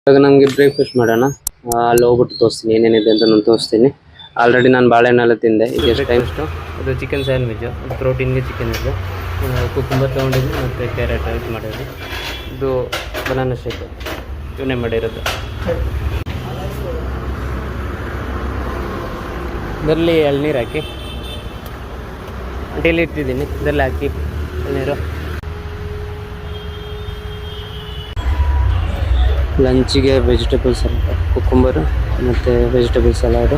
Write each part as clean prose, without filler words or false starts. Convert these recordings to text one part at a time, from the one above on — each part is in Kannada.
ಇವಾಗ ನಮಗೆ ಬ್ರೇಕ್ಫಾಸ್ಟ್ ಮಾಡೋಣ. ಅಲ್ಲಿ ಹೋಗ್ಬಿಟ್ಟು ತೋರಿಸ್ತೀನಿ ಏನೇನಿದೆ ಅಂತ ನಾನು ತೋರಿಸ್ತೀನಿ. ಆಲ್ರೆಡಿ ನಾನು ಬಾಳೆಹಣ್ಣೆಲ್ಲ ತಿಂದೆ. ಈಗ ಎಷ್ಟು ಟೈಮ್ ಅಷ್ಟು ಅದು ಚಿಕನ್ ಸ್ಯಾಂಡ್ವಿಚ್ಚು, ಅದು ಪ್ರೋಟೀನ್ಗೆ ಚಿಕನ್ ಇದು, ಕುಕುಂಬರ್ ತೊಗೊಂಡಿದ್ದು ಮತ್ತು ಕ್ಯಾರೆಟ್ ಇದು ಮಾಡಿರೋದು, ಇದು ಬನಾನಾ ಶೇಕ್ ಇವನ್ನೇ ಮಾಡಿರೋದು. ಇದರಲ್ಲಿ ಎಳ್ನೀರು ಹಾಕಿ ಡೈಲಿ ಇಟ್ಟಿದ್ದೀನಿ, ಇದರಲ್ಲಿ ಹಾಕಿ ಎಳ್ನೀರು. ಲಂಚಿಗೆ ವೆಜಿಟೇಬಲ್ ಸಲಾಡ್, ಕುಕುಂಬರು ಮತ್ತು ವೆಜಿಟೇಬಲ್ ಸಲಾಡು,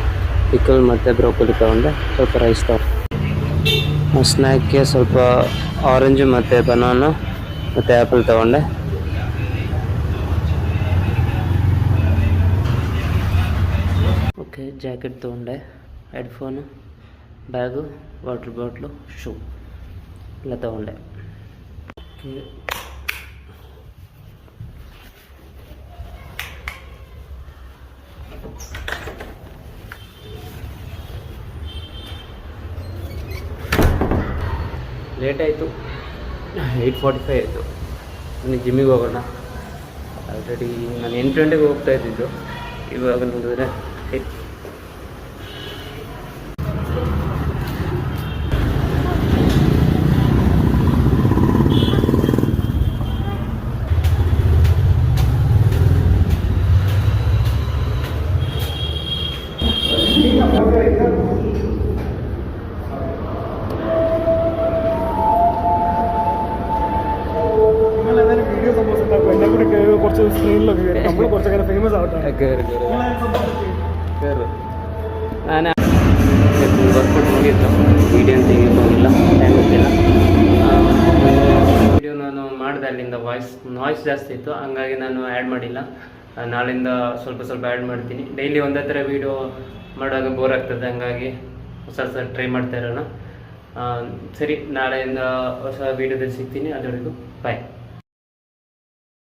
ಪಿಕಲ್ ಮತ್ತು ಬ್ರೋಕೊಲಿ ತೊಗೊಂಡೆ. ಸ್ವಲ್ಪ ರೈಸ್ ತೊಗೊಂಡೆ. ಸ್ನ್ಯಾಕ್ಗೆ ಸ್ವಲ್ಪ ಆರೆಂಜು ಮತ್ತು ಬನಾನಾ ಮತ್ತು ಆ್ಯಪಲ್ ತೊಗೊಂಡೆ. ಓಕೆ, ಜಾಕೆಟ್ ತೊಗೊಂಡೆ, headphone, bag, water bottle, shoe ಎಲ್ಲ ತೊಗೊಂಡೆ. ಓಕೆ, ಲೇಟ್ ಆಯಿತು, 8:45 ಆಯಿತು. ನನಗೆ ಜಿಮ್ಮಿಗೆ ಹೋಗೋಣ. ಆಲ್ರೆಡಿ ನಾನು 8 ಗಂಟೆಗೆ ಹೋಗ್ತಾ ಇದ್ದಿದ್ದು, ಇವಾಗ ನೋಡಿದ್ರೆ കുറച്ച് സ്ക്രീനിലൊക്കെ കയറി നമ്മൾ കുറച്ചൊക്കെ ഫേമസ് ആവട്ടെ. ನಾನು ವರ್ಕೌಟ್ ಮುಗಿಯಿತು, ವೀಡಿಯೋ ಅಂತ ತೆಗಿಯೋಕ್ಕೋಗಿಲ್ಲ, ಟೈಮ್ ಇರಲಿಲ್ಲ. ವೀಡಿಯೋ ನಾನು ಮಾಡಿದೆ, ಅಲ್ಲಿಂದ ನಾಯ್ಸ್ ಜಾಸ್ತಿ ಇತ್ತು, ಹಂಗಾಗಿ ನಾನು ಆ್ಯಡ್ ಮಾಡಿಲ್ಲ. ನಾಳಿಂದ ಸ್ವಲ್ಪ ಸ್ವಲ್ಪ ಆ್ಯಡ್ ಮಾಡ್ತೀನಿ. ಡೈಲಿ ಒಂದೇ ಥರ ವೀಡಿಯೋ ಮಾಡುವಾಗ ಬೋರ್ ಆಗ್ತದೆ, ಹಂಗಾಗಿ ಹೊಸ ಟ್ರೈ ಮಾಡ್ತಾ ಇರೋಣ. ಸರಿ, ನಾಳೆಯಿಂದ ಹೊಸ ವೀಡಿಯೋದಲ್ಲಿ ಸಿಗ್ತೀನಿ. ಅದುವರೆಗೂ ಬಾಯ್.